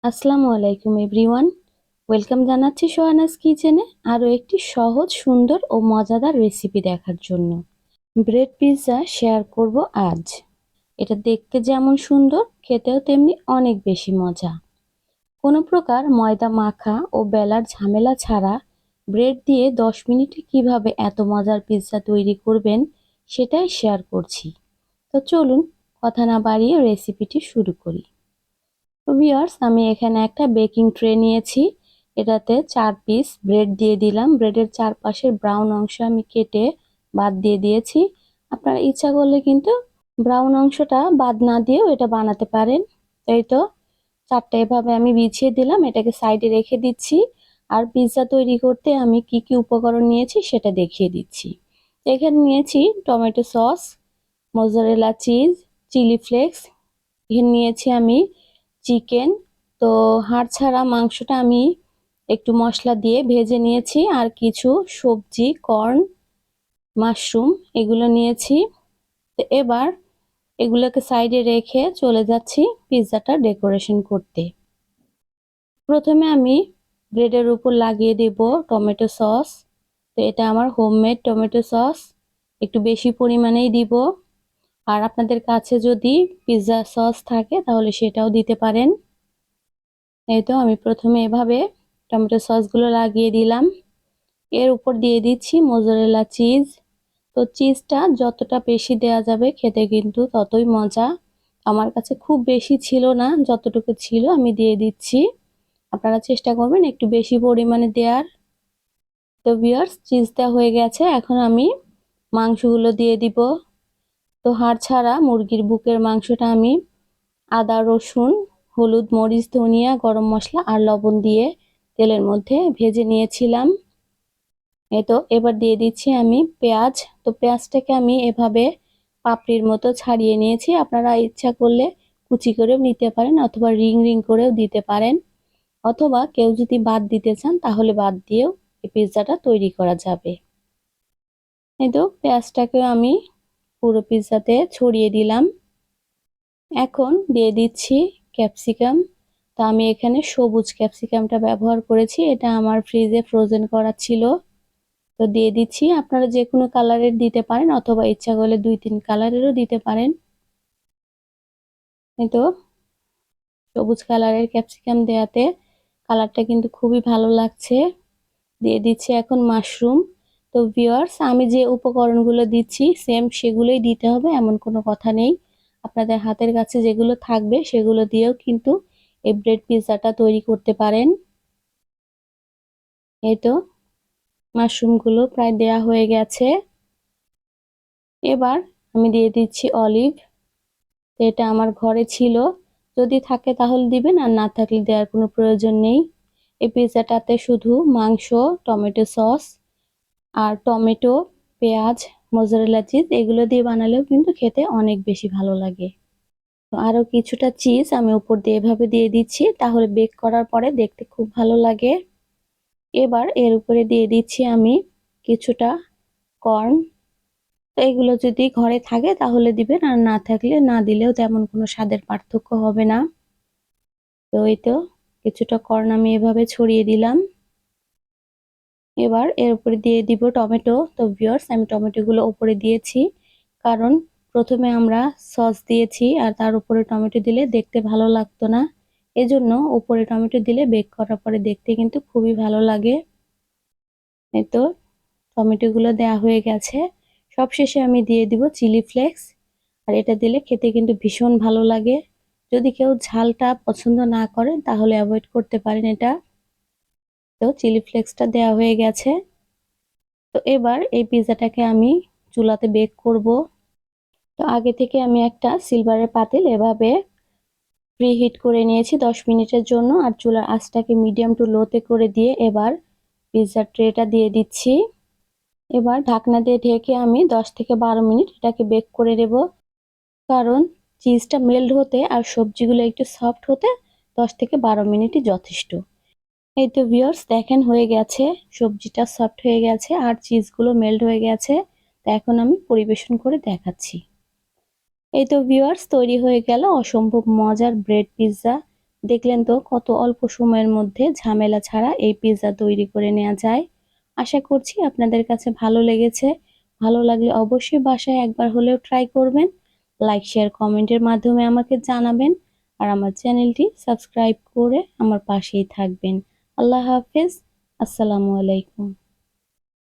আসসালামু আলাইকুম everyone. Welcome জানাচ্ছি সোহানাস কিচেনে আরও একটি সহজ সুন্দর ও মজাদার রেসিপি দেখার জন্য। ব্রেড পিৎজা শেয়ার করব আজ। এটা দেখতে যেমন সুন্দর, খেতেও তেমনি অনেক বেশি মজা। কোনো প্রকার ময়দা মাখা ও বেলার ঝামেলা ছাড়া ব্রেড দিয়ে 10 মিনিটে কিভাবে এত মজার পিৎজা তৈরি করবেন সেটাই শেয়ার করছি। তো চলুন কথা না বাড়িয়ে রেসিপিটি শুরু করি। তো ভিউয়ার্স, আমি এখানে একটা বেকিং ট্রে নিয়েছি। এটাতে 4 পিস ব্রেড দিয়ে দিলাম। ব্রেডের চারপাশের ব্রাউন অংশ আমি কেটে বাদ দিয়ে দিয়েছি। আপনারা ইচ্ছা করলে কিন্তু ব্রাউন অংশটা বাদ না দিয়েও এটা বানাতে পারেন। এই তো 4টা এভাবে আমি বিছিয়ে দিলাম, এটাকে সাইডে রেখে দিচ্ছি। আর পিৎজা তৈরি করতে আমি কি কি উপকরণ নিয়েছি সেটা দেখিয়ে দিচ্ছি। এখানে নিয়েছি tomato sauce, mozzarella cheese, chilli flakes. এখানে নিয়েছি আমি চিকেন। তো হাড় ছাড়া মাংসটা আমি একটু মশলা দিয়ে ভেজে নিয়েছি। আর কিছু সবজি, কর্ন, মাশরুম এগুলো নিয়েছি। তো এবার এগুলোকে সাইডে রেখে চলে যাচ্ছি পিৎজাটা ডেকোরেশন করতে। প্রথমে আমি ব্রেডের উপর লাগিয়ে দেব টমেটো সস। তো এটা আমার হোমমেড টমেটো সস, একটু বেশি পরিমাণেই দিব। আর আপনাদের কাছে যদি পিৎজা সস থাকে তাহলে সেটাও দিতে পারেন। এই তো আমি প্রথমে এভাবে টমেটো সসগুলো লাগিয়ে দিলাম। এর উপর দিয়ে দিচ্ছি মোজারেলা চিজ। তো চিজটা যতটা বেশি দেওয়া যাবে খেতে কিন্তু ততই মজা। আমার কাছে খুব বেশি ছিল না, যতটুকু ছিল আমি দিয়ে দিচ্ছি। আপনারা চেষ্টা করবেন একটু বেশি পরিমাণে দেওয়ার। তো ভিউয়ার্স, চিজ দেওয়া হয়ে গেছে, এখন আমি মাংসগুলো দিয়ে দিব। তো হাড় ছাড়া মুরগির বুকের মাংসটা আমি আদা, রসুন, হলুদ, মরিচ, ধনিয়া, গরম মশলা আর লবণ দিয়ে তেলের মধ্যে ভেজে নিয়েছিলাম। এই তো এবার দিয়ে দিচ্ছি আমি পেঁয়াজ। তো পেঁয়াজটাকে আমি এভাবে পাপড়ির মতো ছাড়িয়ে নিয়েছি। আপনারা ইচ্ছা করলে কুচি করেও নিতে পারেন অথবা রিং রিং করেও দিতে পারেন, অথবা কেউ যদি বাদ দিতে চান তাহলে বাদ দিয়েও এই পিৎজাটা তৈরি করা যাবে। এই তো পেঁয়াজটাকে আমি পুরো পিৎজাতে ছড়িয়ে দিলাম। এখন দিয়ে দিচ্ছি ক্যাপসিকাম। তো আমি এখানে সবুজ ক্যাপসিকামটা ব্যবহার করেছি, এটা আমার ফ্রিজে ফ্রোজেন করা ছিল। তো দিয়ে দিচ্ছি, আপনারা যে কোনো কালারের দিতে পারেন অথবা ইচ্ছা করলে 2-3 কালারেরও দিতে পারেন। এই তো সবুজ কালারের ক্যাপসিকাম দেওয়াতে কালারটা কিন্তু খুবই ভালো লাগছে। দিয়ে দিচ্ছি এখন মাশরুম। তো ভিউয়ার্স, আমি যে উপকরণগুলো দিচ্ছি সেম সেগুলোই দিতে হবে এমন কোনো কথা নেই। আপনাদের হাতের কাছে যেগুলো থাকবে সেগুলো দিয়েও কিন্তু এই ব্রেড পিৎজাটা তৈরি করতে পারেন। এই তো মাশরুমগুলো প্রায় দেয়া হয়ে গেছে। এবার আমি দিয়ে দিচ্ছি অলিভ। এটা আমার ঘরে ছিল, যদি থাকে তাহলে দিবেন, আর না থাকলে দেওয়ার কোনো প্রয়োজন নেই। এই পিৎজাটাতে শুধু মাংস, টমেটো সস আর টমেটো, পেঁয়াজ, মোজারেলা চিজ এগুলো দিয়ে বানালেও কিন্তু খেতে অনেক বেশি ভালো লাগে। তো আরো কিছুটা চিজ আমি উপর দিয়ে এভাবে দিয়ে দিচ্ছি, তাহলে বেক করার পরে দেখতে খুব ভালো লাগে। এবার এর উপরে দিয়ে দিচ্ছি আমি কিছুটা কর্ন। তো এগুলো যদি ঘরে থাকে তাহলে দিবেন, আর না থাকলে না দিলেও তেমন কোনো স্বাদের পার্থক্য হবে না। তো এই তো কিছুটা কর্ন আমি এভাবে ছড়িয়ে দিলাম। এবার এর উপরে দিয়ে দিব টমেটো। তো ভিউয়ার্স, আমি টমেটোগুলো উপরে দিয়েছি কারণ প্রথমে আমরা সস দিয়েছি আর তার উপরে টমেটো দিলে দেখতে ভালো লাগতো না। এজন্য উপরে টমেটো দিলে বেক করার পরে দেখতে কিন্তু খুবই ভালো লাগে। এই তো টমেটোগুলো দেওয়া হয়ে গেছে। সবশেষে আমি দিয়ে দিব চিলি ফ্লেক্স। আর এটা দিলে খেতে কিন্তু ভীষণ ভালো লাগে। যদি কেউ ঝালটা পছন্দ না করেন তাহলে অ্যাভয়েড করতে পারেন এটা। তো চিলি ফ্লেক্সটা দেওয়া হয়ে গেছে। তো এবার এই পিৎজাটাকে আমি চুলাতে বেক করব। তো আগে থেকে আমি একটা সিলভারের পাতিল এভাবে প্রিহিট করে নিয়েছি 10 মিনিটের জন্য। আর চুলার আঁচটাকে মিডিয়াম টু লোতে করে দিয়ে এবার পিৎজার ট্রেটা দিয়ে দিচ্ছি। এবার ঢাকনা দিয়ে ঢেকে আমি 10 থেকে 12 মিনিট এটাকে বেক করে নেব, কারণ চিজটা মেল্ট হতে আর সবজিগুলো একটু সফট হতে 10 থেকে 12 মিনিটই যথেষ্ট। এই তো ভিউয়ার্স, দেখেন হয়ে গেছে, সবজিটা সফট হয়ে গেছে আর চিজগুলো মেল্ট হয়ে গেছে। তো এখন আমি পরিবেশন করে দেখাচ্ছি। এই তো ভিউয়ার্স, তৈরি হয়ে গেল অসম্ভব মজার ব্রেড পিৎজা। দেখলেন তো কত অল্প সময়ের মধ্যে ঝামেলা ছাড়া এই পিৎজা তৈরি করে নেওয়া যায়। আশা করছি আপনাদের কাছে ভালো লেগেছে। ভালো লাগলে অবশ্যই বাসায় একবার হলেও ট্রাই করবেন। লাইক, শেয়ার, কমেন্টের মাধ্যমে আমাকে জানাবেন। আর আমার চ্যানেলটি সাবস্ক্রাইব করে আমার পাশেই থাকবেন। আল্লাহ হাফেজ। আসসালামু আলাইকুম।